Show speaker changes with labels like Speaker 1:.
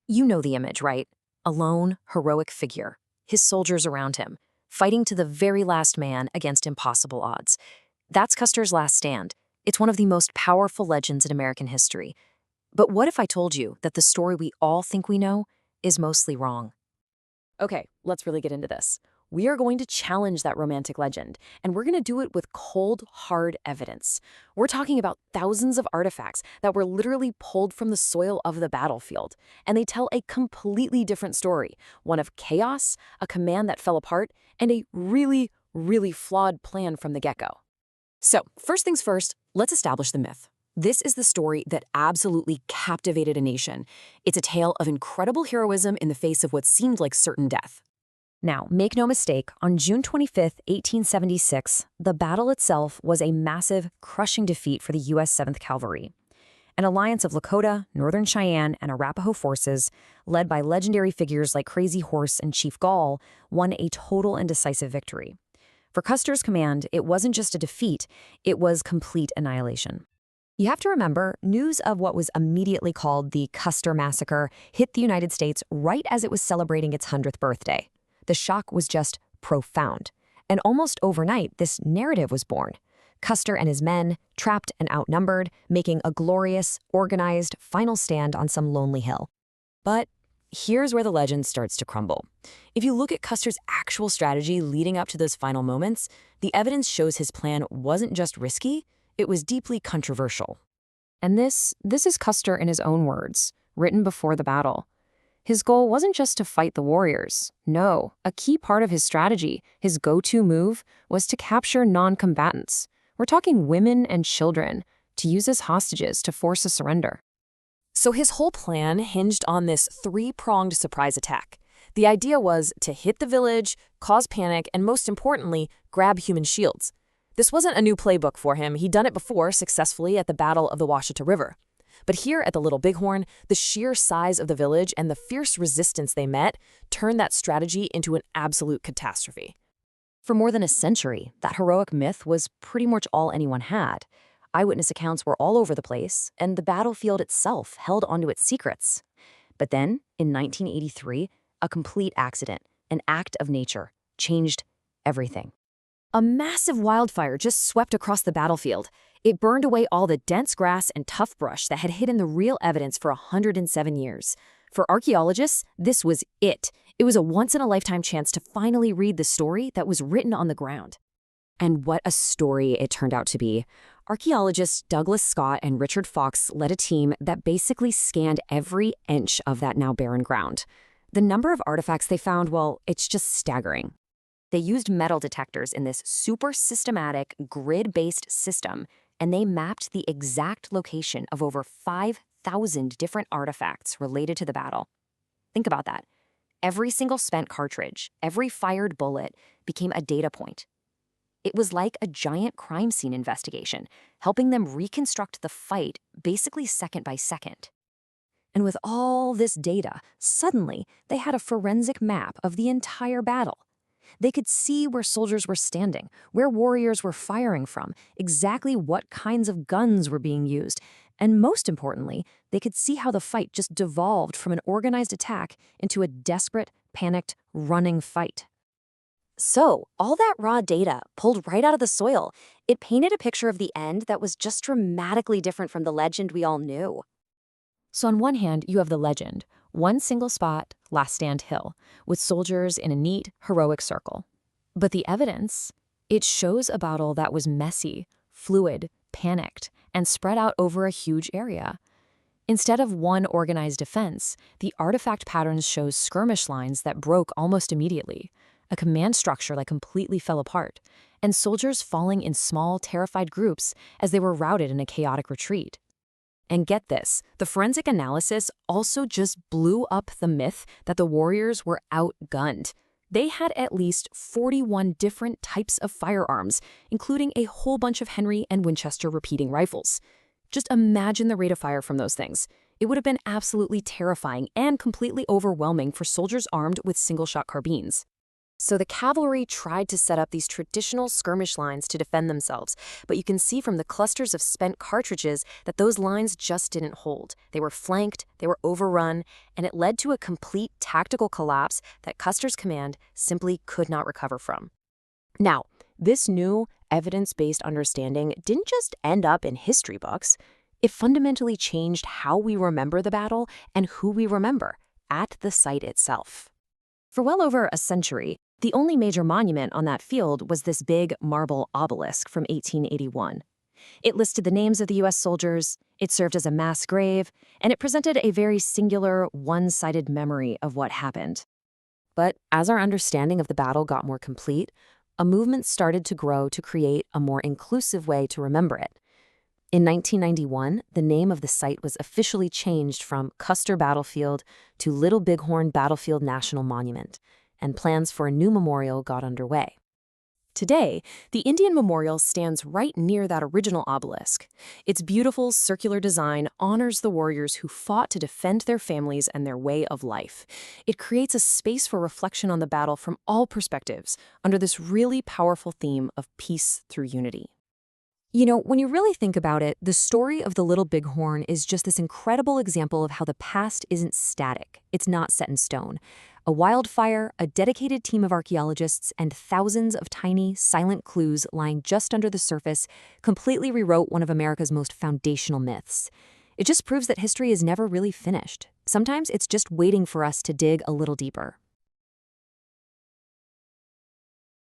Speaker 1: You know the image, right? A lone, heroic figure, his soldiers around him, fighting to the very last man against impossible odds. That's Custer's last stand. It's one of the most powerful legends in American history. But what if I told you that the story we all think we know is mostly wrong?
Speaker 2: Okay, let's really get into this. We are going to challenge that romantic legend, and we're going to do it with cold, hard evidence. We're talking about thousands of artifacts that were literally pulled from the soil of the battlefield, and they tell a completely different story, one of chaos, a command that fell apart, and a really, really flawed plan from the get-go.
Speaker 1: So, first things first, let's establish the myth. This is the story that absolutely captivated a nation. It's a tale of incredible heroism in the face of what seemed like certain death. Now, make no mistake, on June 25, 1876, the battle itself was a massive, crushing defeat for the U.S. 7th Cavalry. An alliance of Lakota, Northern Cheyenne, and Arapaho forces, led by legendary figures like Crazy Horse and Chief Gall, won a total and decisive victory. For Custer's command, it wasn't just a defeat, it was complete annihilation. You have to remember, news of what was immediately called the Custer Massacre hit the United States right as it was celebrating its 100th birthday. The shock was just profound. And almost overnight, this narrative was born. Custer and his men, trapped and outnumbered, making a glorious, organized, final stand on some lonely hill. But here's where the legend starts to crumble. If you look at Custer's actual strategy leading up to those final moments, the evidence shows his plan wasn't just risky, it was deeply controversial. And this is Custer in his own words, written before the battle. His goal wasn't just to fight the warriors. No, a key part of his strategy, his go-to move, was to capture non-combatants. We're talking women and children, to use as hostages to force a surrender. So his whole plan hinged on this three-pronged surprise attack. The idea was to hit the village, cause panic, and most importantly, grab human shields. This wasn't a new playbook for him. He'd done it before successfully at the Battle of the Washita River. But here at the Little Bighorn, the sheer size of the village and the fierce resistance they met turned that strategy into an absolute catastrophe. For more than a century, that heroic myth was pretty much all anyone had. Eyewitness accounts were all over the place, and the battlefield itself held onto its secrets. But then, in 1983, a complete accident, an act of nature, changed everything. A massive wildfire just swept across the battlefield. It burned away all the dense grass and tough brush that had hidden the real evidence for 107 years. For archaeologists, this was it. It was a once-in-a-lifetime chance to finally read the story that was written on the ground. And what a story it turned out to be. Archaeologists Douglas Scott and Richard Fox led a team that basically scanned every inch of that now barren ground. The number of artifacts they found, well, it's just staggering. They used metal detectors in this super systematic, grid-based system, and they mapped the exact location of over 5,000 different artifacts related to the battle. Think about that. Every single spent cartridge, every fired bullet became a data point. It was like a giant crime scene investigation, helping them reconstruct the fight basically second by second. And with all this data, suddenly they had a forensic map of the entire battle. They could see where soldiers were standing, where warriors were firing from, exactly what kinds of guns were being used, and most importantly, they could see how the fight just devolved from an organized attack into a desperate, panicked, running fight. So, all that raw data, pulled right out of the soil, it painted a picture of the end that was just dramatically different from the legend we all knew. So on one hand, you have the legend, one single spot, last stand hill, with soldiers in a neat, heroic circle. But the evidence, it shows a battle that was messy, fluid, panicked, and spread out over a huge area. Instead of one organized defense, the artifact patterns show skirmish lines that broke almost immediately, a command structure that completely fell apart, and soldiers falling in small, terrified groups as they were routed in a chaotic retreat. And get this, the forensic analysis also just blew up the myth that the warriors were outgunned. They had at least 41 different types of firearms, including a whole bunch of Henry and Winchester repeating rifles. Just imagine the rate of fire from those things. It would have been absolutely terrifying and completely overwhelming for soldiers armed with single-shot carbines.
Speaker 2: So the cavalry tried to set up these traditional skirmish lines to defend themselves, but you can see from the clusters of spent cartridges that those lines just didn't hold. They were flanked, they were overrun, and it led to a complete tactical collapse that Custer's command simply could not recover from. Now, this new evidence-based understanding didn't just end up in history books. It fundamentally changed how we remember the battle and who we remember at the site itself. For well over a century, the only major monument on that field was this big marble obelisk from 1881. It listed the names of the U.S. soldiers, it served as a mass grave, and it presented a very singular, one-sided memory of what happened. But as our understanding of the battle got more complete, a movement started to grow to create a more inclusive way to remember it. In 1991, the name of the site was officially changed from Custer Battlefield to Little Bighorn Battlefield National Monument, and plans for a new memorial got underway. Today, the Indian Memorial stands right near that original obelisk. Its beautiful circular design honors the warriors who fought to defend their families and their way of life. It creates a space for reflection on the battle from all perspectives, under this really powerful theme of peace through unity. You know, when you really think about it, the story of the Little Bighorn is just this incredible example of how the past isn't static. It's not set in stone. A wildfire, a dedicated team of archaeologists, and thousands of tiny, silent clues lying just under the surface completely rewrote one of America's most foundational myths. It just proves that history is never really finished. Sometimes it's just waiting for us to dig a little deeper.